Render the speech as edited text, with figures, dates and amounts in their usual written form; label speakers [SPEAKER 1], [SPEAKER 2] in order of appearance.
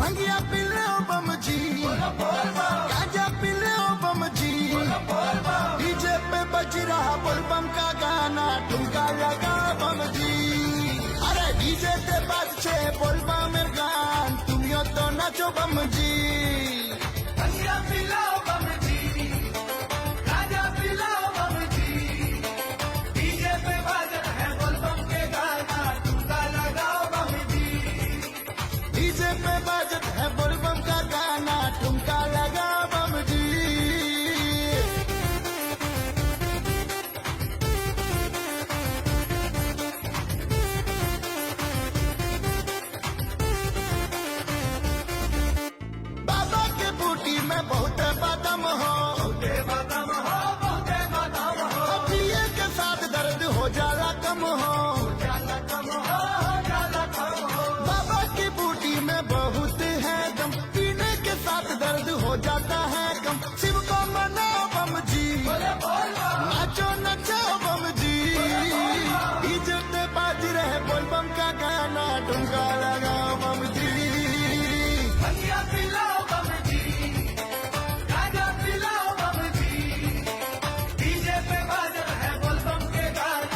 [SPEAKER 1] भंगिया पी ले ओ बम जी, गांजा पी ले ओ बम जी, डीजे पे बज रहा बोल बम का गाना, ठुमका लगा बम जी। अरे डीजे के बाद छे बोल बम गान, तुम यो तो नाचो बम जी।
[SPEAKER 2] भंगिया पिलाओ बम जी, गांजा पिलाओ बम जी, डीजे पे बाजत है बोल बम के गाना, ठुमका लगाओ बम जी।
[SPEAKER 1] डीजे पे बाजत है बोल बम का गाना, ठुमका लगा बम जी। बाबा के बूटी में बहुत बादाम हो,
[SPEAKER 2] बहुते बादाम हो, बहुते बादाम हो,
[SPEAKER 1] पिए के साथ दर्द हो जाला कम हो।
[SPEAKER 2] जाला कम हो, जाला कम हो।
[SPEAKER 1] बाबा की बूटी में बहुत है दम, पीने के साथ दर्द हो जाता है कम। शिव को मनाओ बम जी,
[SPEAKER 2] बोले बोल बम,
[SPEAKER 1] नाचो नचो बम जी। डीजे पे बाज रहे बोल बम का गाना, ठुमका